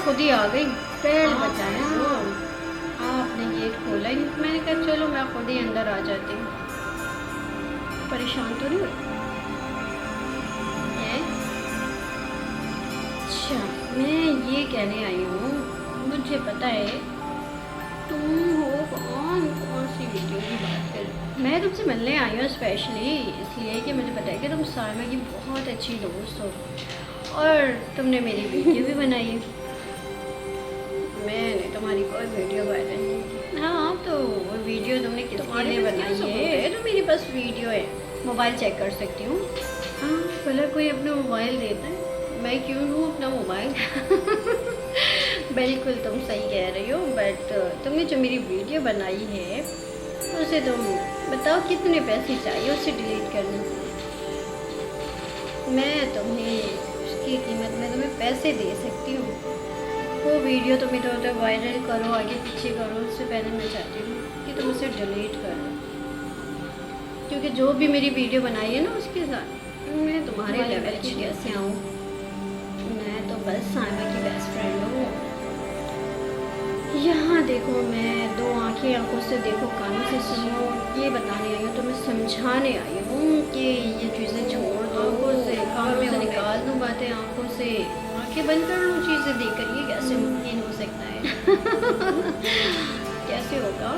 खुद ही आ गई। बेल बजाया, आपने गेट खोला ही नहीं। मैंने कहा चलो मैं खुद ही अंदर आ जाती हूँ। परेशान तो नहीं हुई? अच्छा, मैं ये कहने आई हूँ, मुझे पता है तुम हो कौन सी वीडियो की बात कर। मैं तुमसे मिलने आई हूँ स्पेशली इसलिए कि मुझे पता है कि तुम साइमा की बहुत अच्छी दोस्त हो और तुमने मेरी वीडियो भी बनाई है। मैंने तुम्हारी कोई वीडियो वायरल नहीं की। हाँ, तो वो वीडियो तुमने किसके लिए बनाई है? तो मेरे पास वीडियो है, मोबाइल चेक कर सकती हूँ। हाँ, भला कोई अपना मोबाइल देता है? मैं क्यों लूँ अपना मोबाइल? बिल्कुल तुम सही कह रही हो, बट तुमने जो मेरी वीडियो बनाई है उसे तुम बताओ कितने पैसे चाहिए उसे डिलीट करने के लिए। मैं तुम्हें उसकी कीमत में तुम्हें पैसे दे सकती हूँ। वो वीडियो तुम इधर उधर वायरल करो, आगे पीछे करो, उससे पहले मैं चाहती हूँ कि तुम उसे डिलीट कर दो, क्योंकि जो भी मेरी वीडियो बनाई है ना उसके साथ मैं तुम्हारे लेवल की कैसे आऊँ? मैं तो बस साइमा की बेस्ट फ्रेंड हूँ। यहाँ देखो, मैं दो आंखों से देखो, कानों से सुनो, ये बताने आई हूँ, तुम्हें समझाने आई हूँ कि ये चीज़ें छोड़ दो, आंखों से कानों से निकाल दो बातें, आंखों से आंखें बंद कर लो चीज़ें देख कर। ये कैसे मुमकिन हो सकता है? कैसे होगा?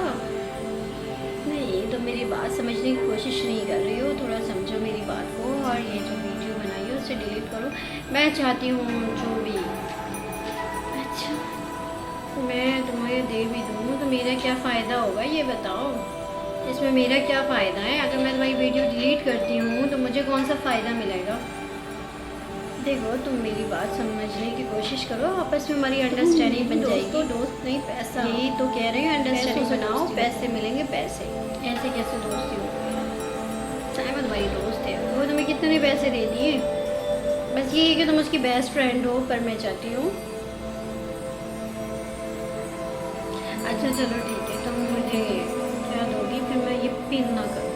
नहीं, तो मेरी बात समझने की कोशिश नहीं कर रही हो, थोड़ा समझो मेरी बात को और ये जो वीडियो बनाई है उसे डिलीट करो। मैं चाहती हूँ जो भी, अच्छा मैं तुम्हें दे भी दूँ तो मेरा क्या फ़ायदा होगा ये बताओ? इसमें मेरा क्या फ़ायदा है? अगर मैं तुम्हारी वीडियो डिलीट करती हूँ तो मुझे कौन सा फ़ायदा मिलेगा? देखो, तुम मेरी बात समझने की कोशिश करो, आपस में हमारी अंडरस्टैंडिंग बन जाएगी। दोस्त नहीं, पैसा। यही तो कह रहे हैं, अंडरस्टैंडिंग बनाओ, पैसे मिलेंगे पैसे। ऐसे कैसे दोस्ती हो? साइमा तुम्हारी दोस्त है, वो तुम्हें कितने पैसे दे दिए? बस ये है कि तुम उसकी बेस्ट फ्रेंड हो, पर मैं चाहती हूँ। अच्छा चलो ठीक है, तुम मुझे क्या दोगी? फिर मैं ये पिन ना करूँ,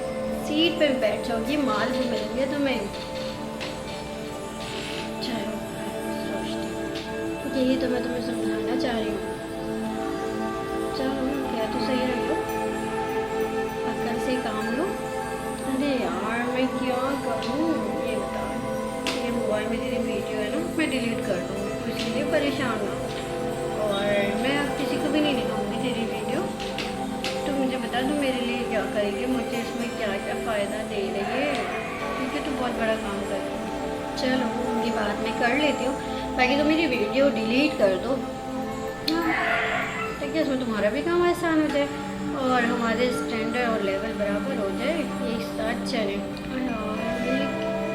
सीट पर बैठ जाओगी, माल भी मिलेंगे तुम्हें। यही तो मैं तुम्हें समझाना चाह रही हूँ। चलो क्या तो सही रही हो, अक्ल से काम लो। अरे यार मैं क्या करूँ ये बता। ये मोबाइल में तेरी वीडियो है ना, मैं डिलीट कर दूँगी, तो इसीलिए परेशान ना हो। और मैं अब किसी को भी नहीं दिखाऊँगी तेरी वीडियो। तो मुझे बता तू मेरे लिए क्या करेगी, मुझे इसमें क्या क्या फ़ायदा दे रही है, क्योंकि तू बहुत बड़ा काम कर रही है। चलो उनकी बात मैं कर लेती हूँ, बाकी तो मेरी वीडियो डिलीट कर दो। हाँ, ताकि इसमें तुम्हारा भी काम आसान हो जाए और हमारे स्टैंडर्ड और लेवल बराबर हो जाए, एक साथ चले। और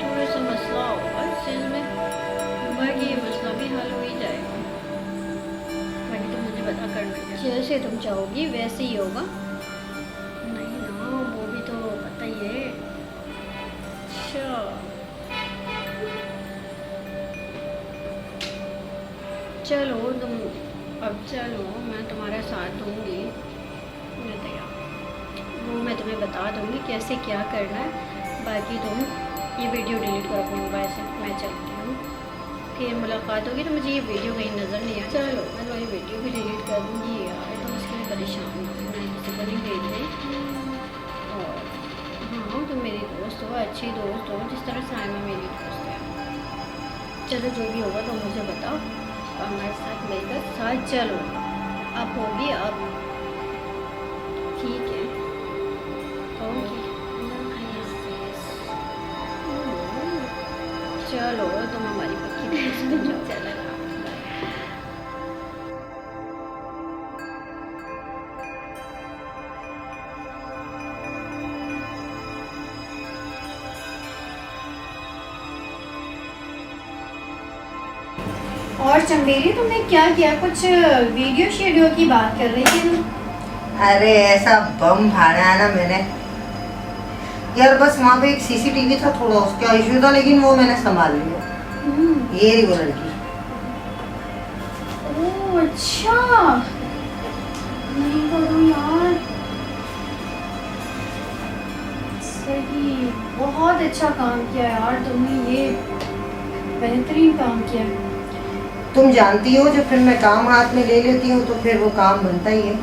थोड़ा सा मसला होगा इस चीज़ में, बाकी ये मसला भी हल हो ही जाएगा। बाकी तो मुझे पता करना, जैसे तुम चाहोगी वैसे ही होगा। नहीं ना, वो भी तो पता ही है। अच्छा चलो तुम, अब चलो मैं तुम्हारा साथ दूँगी, मैं तैयार। वो मैं तुम्हें बता दूँगी कैसे क्या करना है। बाकी तुम ये वीडियो डिलीट करो अपने मोबाइल से, मैं चलती हूँ। फिर मुलाकात होगी तो मुझे ये वीडियो कहीं नज़र नहीं आए। चलो मैं तुम्हारी वीडियो भी डिलीट कर दूँगी यार, तुम इसके लिए परेशान हो, मैं किसी को नहीं भेज रही। और हाँ, तुम मेरी दोस्त हो, अच्छी दोस्त हो, जिस तरह साइमा मेरी दोस्त है। चलो जो भी होगा तो मुझे बताओ, हमारे साथ मिलकर साथ चलो। अब होगी अब, ठीक है, होगी। चलो तुम हमारी पक्की दोस्त बन जाओ। चलो और चंबेली, तुमने क्या किया? कुछ वीडियो शेडियो की बात कर रही थी तुम। अरे ऐसा बम फाड़ा है ना मैंने यार, बस वहाँ पे एक सीसीटीवी था, थोड़ा उसका इशू था, लेकिन वो मैंने संभाल लिया। ये रही वो लड़की। ओह अच्छा, नहीं करो यार, सही, बहुत अच्छा काम किया यार तुमने, ये बेहतरीन काम किया। तुम जानती हो जब फिर मैं काम हाथ में ले लेती हूँ तो फिर वो काम बनता ही है।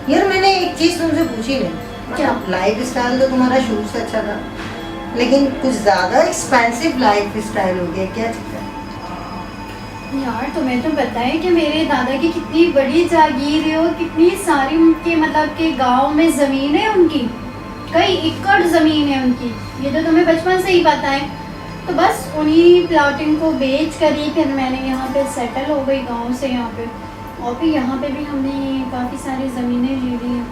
यार मैंने एक चीज़ तुमसे पूछी नहीं, क्या? लाइफ स्टाइल तो तुम्हारा शुरू से अच्छा था, लेकिन कुछ ज़्यादा एक्सपेंसिव लाइफ स्टाइल हो गया, क्या चक्कर है? यार तुम्हें तो पता है कि मेरे दादा की कितनी बड़ी जागीर है और कितनी सारी उनके मतलब के गांव में ज़मीन है उनकी, कई एकड़ ज़मीन है उनकी, ये तो तुम्हें बचपन से ही पता है। तो बस उन्हीं प्लॉटिंग को बेच कर ही फिर मैंने यहाँ पे सेटल हो गई गांव से यहाँ पे, और फिर यहाँ पे भी हमने काफ़ी सारी ज़मीनें ले ली हैं।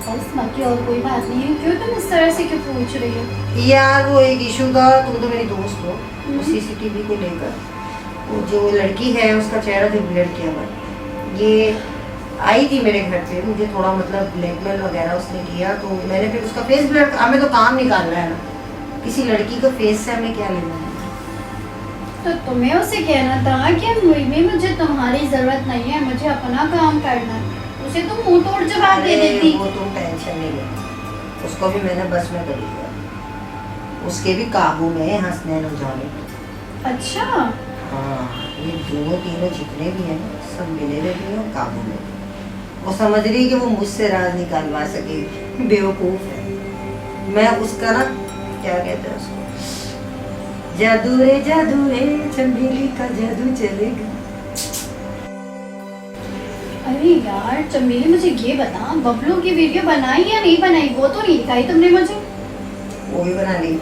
बस बाकी और कोई बात नहीं है। क्यों तुम इस तरह से क्यों पूछ रही हो? यार वो एक इशू था, तुम तो मेरी दोस्त हो, सीसीटीवी को लेकर वो जो लड़की है उसका चेहरा जो ब्लर किया हुआ है, ये आई थी मेरे घर पे, मुझे थोड़ा मतलब ब्लैकमेल वगैरह उसने किया, तो मैंने फिर उसका फेस ब्लर, हमें तो काम निकालना है ना, किसी लड़की का फेस से हमें क्या लेना है। तो तुम्हें उसे कहना था कि मुझे तुम्हारी ज़रूरत नहीं है, मुझे अपना काम करना है, उसे तुम मुंह तोड़ जवाब दे देती। वो तुम टेंशन नहीं ले, उसको भी मैंने बस में कर लिया, उसके भी काबू में है हंसने न जाने। अच्छा हाँ, ये दोनों तीनों जितने भी हैं सब मिले हुए भी हैं काबू में। वो समझ रही है कि वो मुझसे राज निकालवा सकेगी, बेवकूफ़ है। मैं उसका ना क्या कहते हैं उसको, जादू रे चमेली का जादू चलेगा। अरे यार चमेली, मुझे ये बता, बबलू की वीडियो बनाई या नहीं बनाई? वो तो नहीं दिखाई तुमने मुझे। वो भी बना ली।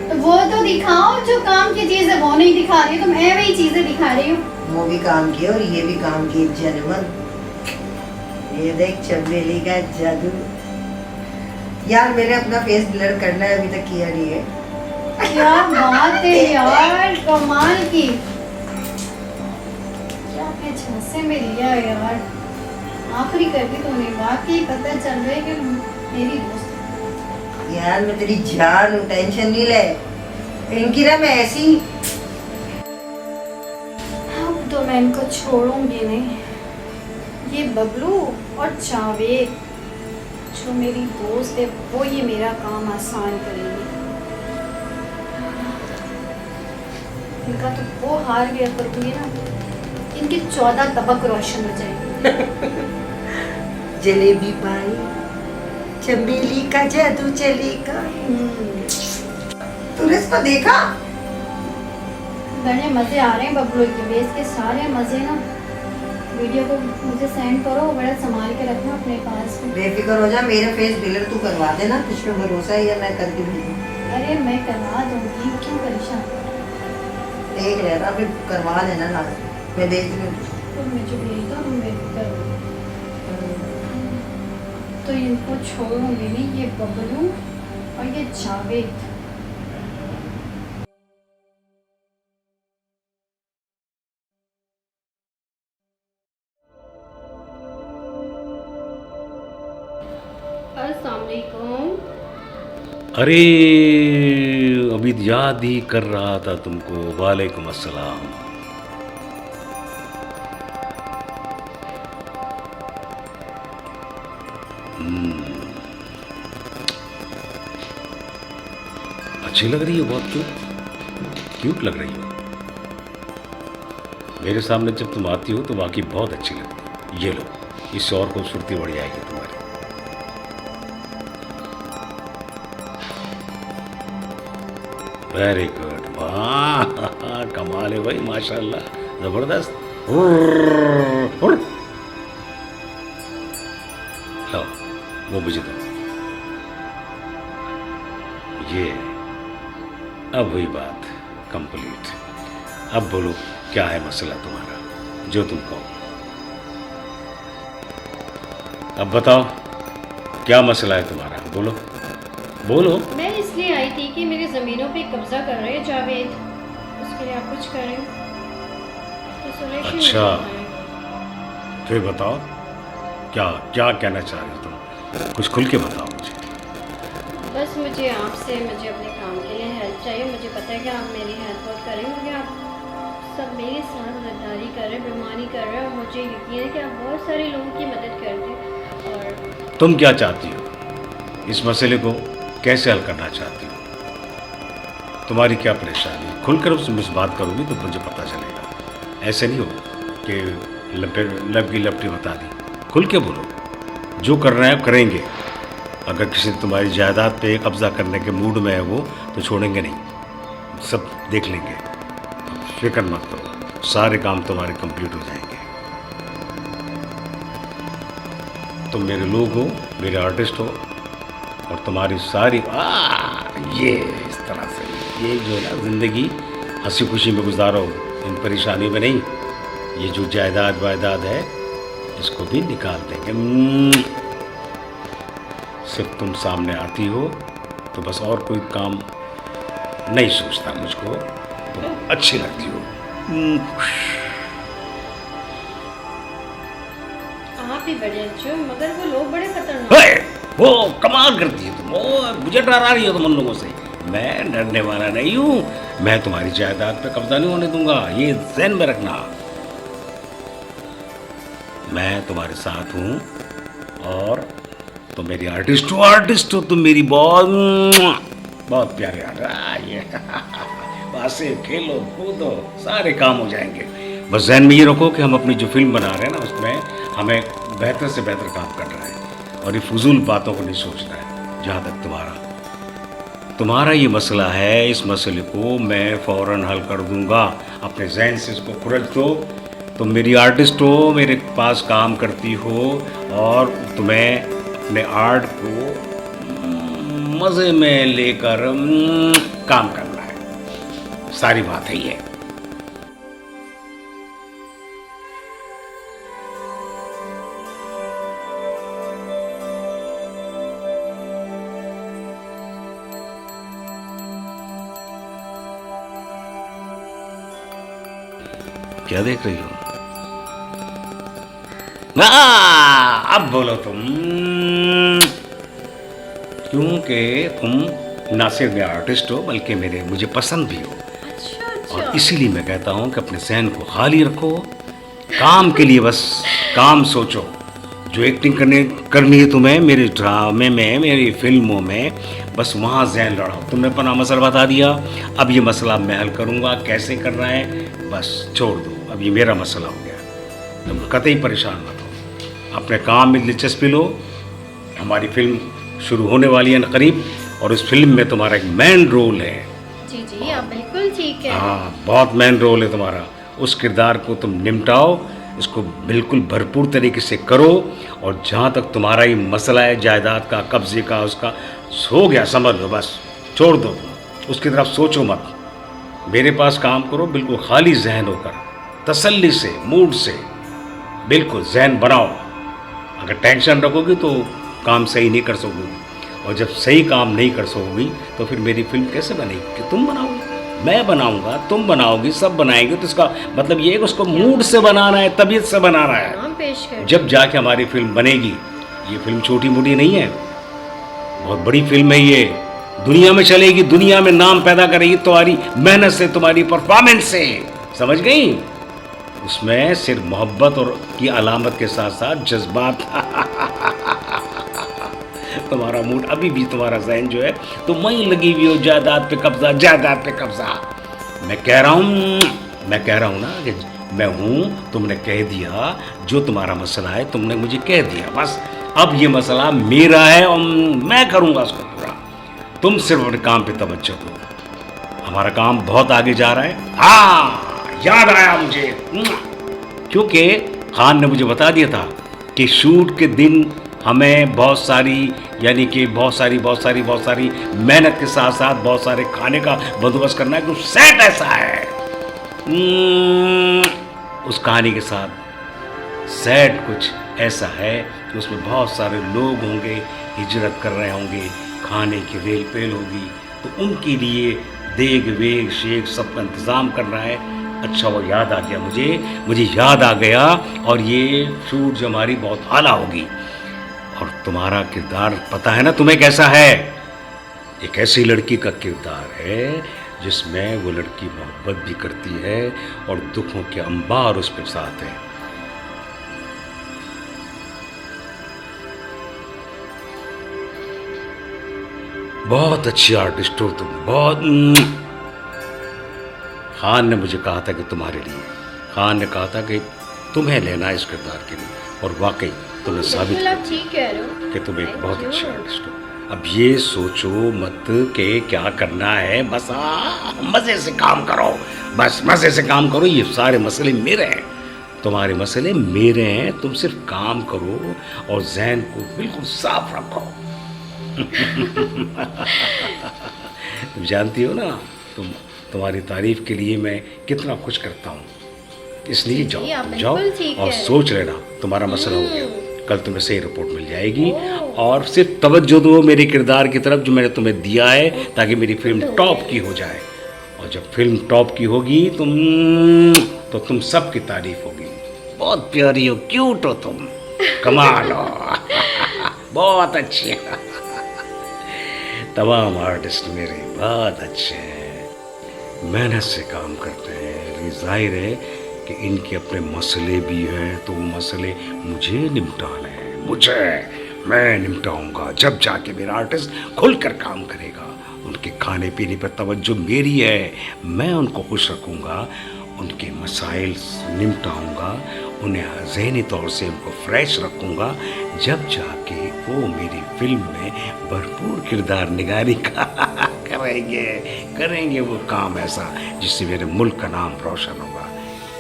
तो वो तो दिखाओ, जो काम की चीज़ है वो नहीं दिखा रही, तुम ऐ वही चीज़ें दिखा रही हो। वो भी काम किया और ये भी काम किया, जनमन। ये देख चमेली का जादू। यार मैंने अपना फेस ब्लर करना है, अभी तक किया नहीं है। क्या बात है यार, कमाल की। क्या अपने झांसे में लिया यार, आखिरी कर दी तूने। वाकई पता चल रहा है कि मेरी दोस्त। यार मैं तेरी जान हूँ, टेंशन नहीं ले। इनकी ना मैं ऐसी, अब तो मैं इनको छोड़ूंगी नहीं। ये बबलू और जावेद जो मेरी दोस्त है, वो ये मेरा काम आसान करेंगे। इनका तो वो हार गया करूँगी ना, इनके 14 तबक रोशन हो जाएंगे। जलेबी पाई, चमेली का जादू चलेगा। तूने इसको देखा? बड़े मज़े आ रहे हैं बबलू के, बेस के सारे मज़े ना। वीडियो को मुझे सेंड करो, बड़ा संभाल के रखना अपने पास में। बेफिक्र हो जा, मेरे फेस ब्लर तू करवा देना, कुछ पे भरोसा है या मैं करके भेजूं? अरे मैं करवा दूंगी, क्यों परेशान? देख लेना, फिर करवा लेना ना, मैं भेज दूंगी। तो मुझे भेज दो, तुम बेफिक्र हो। तो इनको छोड़ूंगी नहीं, ये बबलू और ये जावेद। अस्सलाम वालेकुम। अरे अभी याद ही कर रहा था तुमको। वालेकुम अस्सलाम। अच्छी लग रही है, बहुत क्यूट लग रही हो। मेरे सामने जब तुम आती हो तो वाकई बहुत अच्छी लगती है। ये लो, इससे और खूबसूरती बढ़ जाएगी तुम्हारी। वेरी गुड, वाह कमाल है भाई, माशाल्लाह, जबरदस्त। लो वो मुझे दो। ये अब हुई बात कंप्लीट। अब बोलो क्या है मसला तुम्हारा, जो तुम कहो। अब बताओ क्या मसला है तुम्हारा, बोलो बोलो। मैं इसलिए आई थी कि मेरी ज़मीनों पे कब्जा कर रहे हैं जावेद, उसके लिए आप कुछ करें तो सॉल्यूशन हो अच्छा। सकता है। फिर बताओ क्या क्या कहना चाह रहे हो तुम, कुछ खुल के बताओ मुझे। बस मुझे अपने काम के लिए हेल्प चाहिए। मुझे पता है कि आप मेरी हेल्प बहुत करेंगे, आप सब मेरे साथ गद्दारी कर रहे हैं, बेईमानी कर रहे हैं, और मुझे यकीन है कि आप बहुत सारे लोगों की मदद करते हैं। और तुम क्या चाहती हो, इस मसले को कैसे हल करना चाहती हो, तुम्हारी क्या परेशानी, खुलकर उससे बात करोगी तो मुझे पता चलेगा। ऐसे नहीं हो कि लब की लपटी बता दी। खुल के बोलो, जो करना है करेंगे। अगर किसी तुम्हारी जायदाद पे कब्जा करने के मूड में है वो, तो छोड़ेंगे नहीं, सब देख लेंगे। फिक्र मत करो, सारे काम तुम्हारे कंप्लीट हो जाएंगे। तुम मेरे लोग हो, मेरे आर्टिस्ट हो, और तुम्हारी सारी ये इस तरह से ये जो है ना ज़िंदगी हंसी खुशी में गुजारो, इन परेशानी में नहीं। ये जो जायदाद वायदाद है इसको भी निकाल देंगे। सिर्फ तुम सामने आती हो तो बस, और कोई काम नहीं सोचता मुझको, तुम अच्छी लगती हो। आप ही बड़े अच्छे हो, मगर वो लोग बड़े खतरनाक। वो कमाल करती है तुम, वो मुझे डरा रही हो तुम उन लोगों से। मैं डरने वाला नहीं हूँ, मैं तुम्हारी जायदाद पे कब्जा नहीं होने दूंगा, ये ज़हन में रखना। मैं तुम्हारे साथ हूँ, और तुम मेरी आर्टिस्ट हो, तुम मेरी बहुत प्यारे आर्टिस्ट। बस खेलो कूदो, सारे काम हो जाएंगे। बस ज़हन में ये रखो कि हम अपनी जो फिल्म बना रहे हैं ना, उसमें हमें बेहतर से बेहतर काम करना है, और ये फजूल बातों को नहीं सोचना है। जहाँ तक तुम्हारा ये मसला है, इस मसले को मैं फ़ौरन हल कर दूंगा। अपने जहन से इसको खुरच दो। तुम मेरी आर्टिस्ट हो, मेरे पास काम करती हो, और तुम्हें अपने आर्ट को मज़े में लेकर काम करना है। सारी बात है ये। क्या देख रही हो? अब बोलो तुम, क्योंकि तुम ना सिर्फ मेरे आर्टिस्ट हो बल्कि मुझे पसंद भी हो। अच्छा। और इसीलिए मैं कहता हूँ कि अपने जहन को खाली रखो, काम के लिए बस काम सोचो। जो एक्टिंग करनी है तुम्हें मेरे ड्रामे में, मेरी फिल्मों में, बस वहाँ जहन लड़ाओ। तुमने अपना मसला बता दिया, अब ये मसला मैं हल करूँगा, कैसे करना है बस छोड़ दो। अब ये मेरा मसला हो गया, तुम कतई परेशान मत हो, अपने काम में दिलचस्पी लो। हमारी फिल्म शुरू होने वाली है करीब, और उस फिल्म में तुम्हारा एक मेन रोल है। जी आप बिल्कुल ठीक है। हाँ, बहुत मेन रोल है तुम्हारा। उस किरदार को तुम निपटाओ, इसको बिल्कुल भरपूर तरीके से करो। और जहाँ तक तुम्हारा ही मसला है जायदाद का, कब्जे का, उसका हो गया, समझ लो, बस छोड़ दो, उसकी तरफ सोचो मत। मेरे पास काम करो बिल्कुल खाली जहन होकर, तसल्ली से, मूड से, बिल्कुल जहन बनाओ। अगर टेंशन रखोगी तो काम सही नहीं कर सकोगी, और जब सही काम नहीं कर सकोगी तो फिर मेरी फिल्म कैसे बनेगी? कि तुम बनाओगी, मैं बनाऊंगा, तुम बनाओगी, सब बनाएंगे। तो इसका मतलब ये है कि उसको मूड से बनाना है, तबीयत से बनाना है, पेश कर जब जाके हमारी फिल्म बनेगी। ये फिल्म छोटी मोटी नहीं है, बहुत बड़ी फिल्म है ये, दुनिया में चलेगी, दुनिया में नाम पैदा करेगी तुम्हारी मेहनत से, तुम्हारी परफॉर्मेंस से, समझ गई? उसमें सिर्फ मोहब्बत और की अलामत के साथ साथ जज्बात। तुम्हारा मूड अभी भी, तुम्हारा जहन जो है तो वहीं लगी हुई हो, जायदाद पे कब्जा, जायदाद पे कब्जा। मैं कह रहा हूँ ना कि मैं हूँ, तुमने कह दिया जो तुम्हारा मसला है, तुमने मुझे कह दिया, बस अब ये मसला मेरा है और मैं करूँगा उसको पूरा। तुम सिर्फ अपने काम पे तवज्जो दो, हमारा काम बहुत आगे जा रहा है। हाँ, याद आया मुझे, क्योंकि खान ने मुझे बता दिया था कि शूट के दिन हमें बहुत सारी मेहनत के साथ साथ बहुत सारे खाने का बंदोबस्त करना है, क्योंकि सेट ऐसा है। उस कहानी के साथ सेट कुछ ऐसा है कि उसमें बहुत सारे लोग होंगे, हिजरत कर रहे होंगे, खाने की रेल पेल होगी, तो उनके लिए देग वेग शेख सबका इंतज़ाम करना है। अच्छा, वो याद आ गया मुझे याद आ गया। और ये शूट जो हमारी बहुत आला होगी, और तुम्हारा किरदार पता है ना तुम्हें कैसा है? एक ऐसी लड़की का किरदार है जिसमें वो लड़की मोहब्बत भी करती है और दुखों के अंबार उसके साथ है। बहुत अच्छी आर्टिस्ट हो तुम, बहुत खान ने मुझे कहा था कि तुम्हारे लिए, खान ने कहा था कि तुम्हें लेना इस किरदार के लिए, और वाकई तुमने साबित बिल्कुल आप कर ठीक कह रहे हो कि तुम एक Thank बहुत you. अच्छे आर्टिस्ट हो। अब ये सोचो मत कि क्या करना है, बस मज़े से काम करो, बस मज़े से काम करो। ये सारे मसले मेरे हैं, तुम्हारे मसले मेरे हैं। तुम सिर्फ काम करो और जहन को बिल्कुल साफ रखो। तुम जानती हो ना, तुम्हारी तारीफ के लिए मैं कितना कुछ करता हूँ। इसलिए जी, जाओ, आप तुम जाओ बिल्कुल ठीक और कह रहे हो। सोच लेना, तुम्हारा मसला हो गया। कल तुम्हें सही रिपोर्ट मिल जाएगी, और सिर्फ तवज्जो दो मेरे किरदार की तरफ जो मैंने तुम्हें दिया है, ताकि मेरी फिल्म टॉप की हो जाए। और जब फिल्म टॉप की होगी तुम सबकी तारीफ होगी। बहुत प्यारी हो, क्यूट हो तुम, कमाल हो। बहुत अच्छे हो। तमाम आर्टिस्ट मेरे बहुत अच्छे हैं, मेहनत से काम करते हैं। ये जाहिर है कि इनके अपने मसले भी हैं, तो वो मसले मुझे निपटाने हैं। मैं निपटाऊंगा जब जाके मेरा आर्टिस्ट खुलकर काम करेगा। उनके खाने पीने पर तवज्जो मेरी है, मैं उनको खुश रखूंगा, उनके मसाइल निपटाऊंगा, उन्हें जहनी तौर से उनको फ्रेश रखूंगा, जब जाके वो मेरी फिल्म में भरपूर किरदार निगारी का करेंगे वो काम ऐसा जिससे मेरे मुल्क का नाम रोशन होगा।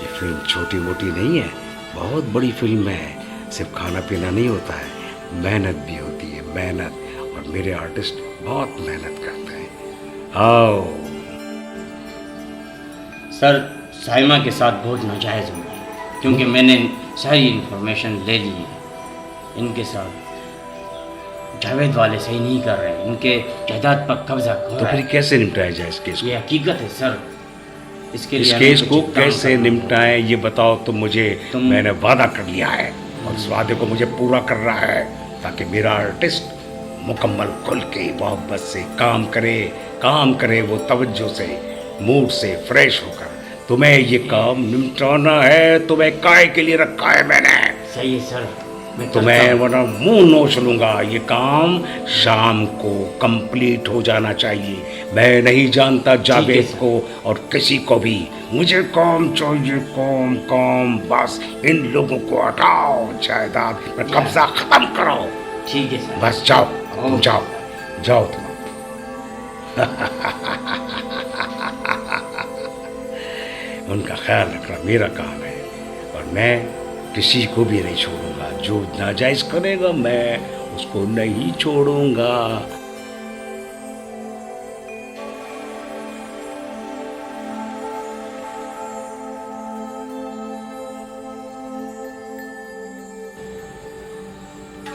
ये फिल्म छोटी मोटी नहीं है, बहुत बड़ी फिल्म है। सिर्फ खाना पीना नहीं होता है, मेहनत भी होती है, मेहनत। और मेरे आर्टिस्ट बहुत मेहनत करते हैं। आओ। सर, साइमा के साथ बहुत नाजायज़ हुआ है, क्योंकि मैंने सारी इन्फॉर्मेशन ले ली है। इनके साथ जावेद वाले सही नहीं कर रहे, इनके जायदाद पर कब्जा हो तो रहा फिर है। कैसे निपटाया जाए इस केस को? ये हकीकत है सर। इसके इस लिए केस हमें को कुछ काम कैसे करना निपटाएं ये बताओ तुम मुझे। मैंने वादा कर लिया है, और इस वादे को मुझे पूरा करना है, ताकि मेरा आर्टिस्ट मुकम्मल खुल के मोहब्बत से काम करे वो तवज्जो से, मूड से, फ्रेश होकर। तुम्हें ये काम निपटाना है, तुम्हें काय के लिए रखा है मैंने। सही है सर, मैं तो मैं करता हूँ। वरना मुंह नोच लूंगा। ये काम शाम को कंप्लीट हो जाना चाहिए। मैं नहीं जानता जावेद सर। को और किसी को भी। मुझे काम चाहिए, काम। बस इन लोगों को हटाओ, जायदाद पर कब्जा खत्म करो। ठीक है सर। बस जाओ, तुम जाओ तुम। उनका ख्याल रखना मेरा काम है, और मैं किसी को भी नहीं छोड़ूंगा। जो नाजायज करेगा मैं उसको नहीं छोड़ूंगा।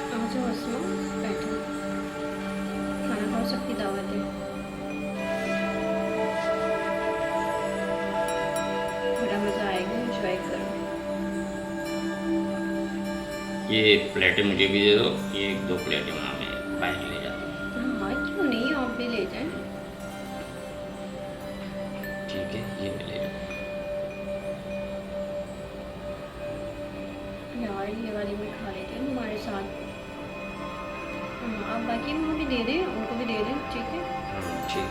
आ जाओ अस्मा, बैठो, खाना खाओ, सबकी दावत है। बड़ा मज़ा आएगा, एंजॉय करो। ये प्लेटें मुझे भी दे दो, ये 1-2 प्लेटें वहाँ मैं बाहर ले जाता हूँ। हाँ, क्यों नहीं, आप भी ले जाएं। ठीक है, ये मैं ले जाता यार ये वाली मैं खा लेती हूँ तुम्हारे साथ। हाँ, आप बाकी में भी दे दें, उनको भी दे दें, ठीक है। हूँ। ठीक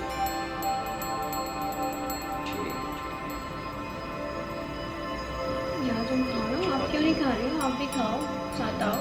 ठीक। यार तुम खाओ ना, आप क्यों नहीं खा रहे हो? आप भी खाओ, साथ आओ।